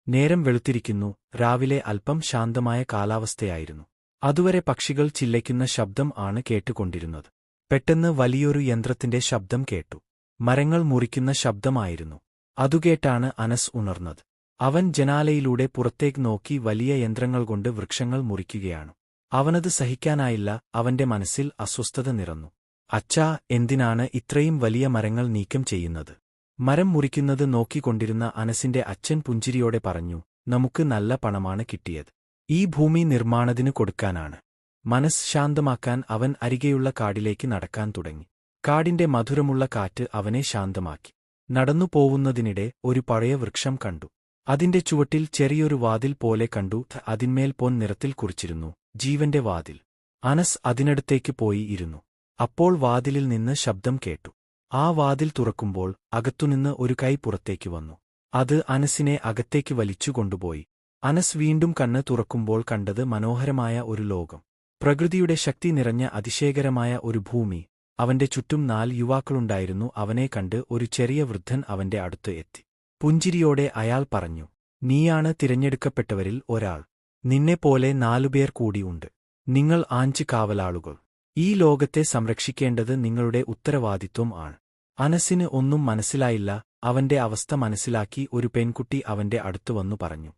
നേരം വെളുത്തിരിക്കുന്നു. രാവിലെ അല്പം ശാന്തമായ കാലാവസ്ഥയായിരുന്നു. അതുവരെ പക്ഷികൾ ചില്ലയ്ക്കുന്ന ശബ്ദം ആണ് കേട്ടുകൊണ്ടിരുന്നത്. പെട്ടെന്ന് വലിയൊരു യന്ത്രത്തിന്റെ ശബ്ദം കേട്ടു. മരങ്ങൾ മുറിക്കുന്ന ശബ്ദമായിരുന്നു. അതുകേട്ടാണ് അനസ് ഉണർന്നത്. അവൻ ജനാലയിലൂടെ പുറത്തേക്ക് നോക്കി. വലിയ യന്ത്രങ്ങൾ കൊണ്ട് വൃക്ഷങ്ങൾ മുറിക്കുകയാണ്. അവനത് സഹിക്കാനായില്ല. അവന്റെ മനസ്സിൽ അസ്വസ്ഥത നിറഞ്ഞു. അച്ഛാ, എന്തിനാണ് ഇത്രയും വലിയ മരങ്ങൾ നീക്കം ചെയ്യുന്നത്? മരം മുറിക്കുന്നത് നോക്കിക്കൊണ്ടിരുന്ന അനസിന്റെ അച്ഛൻ പുഞ്ചിരിയോടെ പറഞ്ഞു, നമുക്ക് നല്ല പണമാണ് കിട്ടിയത്. ഈ ഭൂമി നിർമ്മാണത്തിന് കൊടുക്കാനാണ്. മനസ്സ് ശാന്തമാക്കാൻ അവൻ അരികെയുള്ള കാടിലേക്ക് നടക്കാൻ തുടങ്ങി. കാടിന്റെ മധുരമുള്ള കാറ്റ് അവനെ ശാന്തമാക്കി. നടന്നു പോവുന്നതിനിടെ ഒരു പഴയ വൃക്ഷം കണ്ടു. അതിന്റെ ചുവട്ടിൽ ചെറിയൊരു വാതിൽ പോലെ കണ്ടു. അതിന്മേൽ പൊൻ നിറത്തിൽ കുറിച്ചിരുന്നു, ജീവന്റെ വാതിൽ. അനസ് അതിനടുത്തേക്ക് പോയി ഇരുന്നു. അപ്പോൾ വാതിലിൽ നിന്ന് ശബ്ദം കേട്ടു. ആ വാതിൽ തുറക്കുമ്പോൾ അകത്തുനിന്ന് ഒരു കൈ പുറത്തേക്ക് വന്നു. അത് അനസിനെ അകത്തേക്ക് വലിച്ചു കൊണ്ടുപോയി. അനസ് വീണ്ടും കണ്ണ് തുറക്കുമ്പോൾ കണ്ടത് മനോഹരമായ ഒരു ലോകം. പ്രകൃതിയുടെ ശക്തി നിറഞ്ഞ അതിശയകരമായ ഒരു ഭൂമി. അവന്റെ ചുറ്റും 4 യുവാക്കളുണ്ടായിരുന്നു. അവനെ കണ്ട് ഒരു ചെറിയ വൃദ്ധൻ അവന്റെ അടുത്ത് എത്തി. പുഞ്ചിരിയോടെ അയാൾ പറഞ്ഞു, നീയാണ് തിരഞ്ഞെടുക്കപ്പെട്ടവരിൽ ഒരാൾ. നിന്നെപ്പോലെ 4 പേർ കൂടിയുണ്ട്. നിങ്ങൾ 5 കാവലാളുകൾ. ഈ ലോകത്തെ സംരക്ഷിക്കേണ്ടത് നിങ്ങളുടെ ഉത്തരവാദിത്വം ആണ്. അനസിന് ഒന്നും മനസ്സിലായില്ല. അവന്റെ അവസ്ഥ മനസ്സിലാക്കി ഒരു പെൺകുട്ടി അവന്റെ അടുത്തു വന്നു പറഞ്ഞു,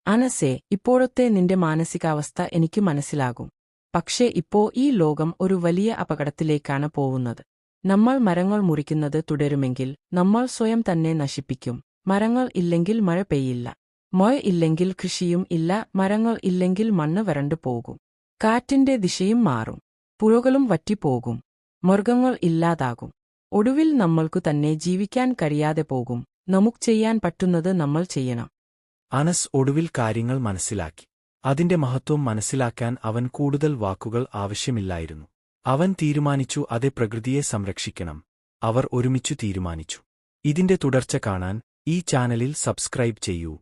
അനസേ, ഇപ്പോഴത്തെ നിന്റെ മാനസികാവസ്ഥ എനിക്ക് മനസ്സിലാകും. പക്ഷേ ഇപ്പോ ഈ ലോകം ഒരു വലിയ അപകടത്തിലേക്കാണ് പോവുന്നത്. നമ്മൾ മരങ്ങൾ മുറിക്കുന്നത് തുടരുമെങ്കിൽ നമ്മൾ സ്വയം തന്നെ നശിപ്പിക്കും. മരങ്ങൾ ഇല്ലെങ്കിൽ മഴ പെയ്യില്ല. മഴ ഇല്ലെങ്കിൽ കൃഷിയും ഇല്ല. മരങ്ങൾ ഇല്ലെങ്കിൽ മണ്ണ് വരണ്ടു പോകും. കാറ്റിന്റെ ദിശയും മാറും. പുഴകളും വറ്റിപ്പോകും. മൃഗങ്ങൾ ഇല്ലാതാകും. ഒടുവിൽ നമ്മൾക്കു തന്നെ ജീവിക്കാൻ കഴിയാതെ പോകും. നമുക്ക് ചെയ്യാൻ പറ്റുന്നത് നമ്മൾ ചെയ്യണം. അനസ് ഒടുവിൽ കാര്യങ്ങൾ മനസ്സിലാക്കി. അതിന്റെ മഹത്വം മനസ്സിലാക്കാൻ അവൻ കൂടുതൽ വാക്കുകൾ ആവശ്യമില്ലായിരുന്നു. അവൻ തീരുമാനിച്ചു, അതെ, പ്രകൃതിയെ സംരക്ഷിക്കണം. അവർ ഒരുമിച്ചു തീരുമാനിച്ചു. ഇതിന്റെ തുടർച്ച കാണാൻ ഈ ചാനലിൽ സബ്സ്ക്രൈബ് ചെയ്യൂ.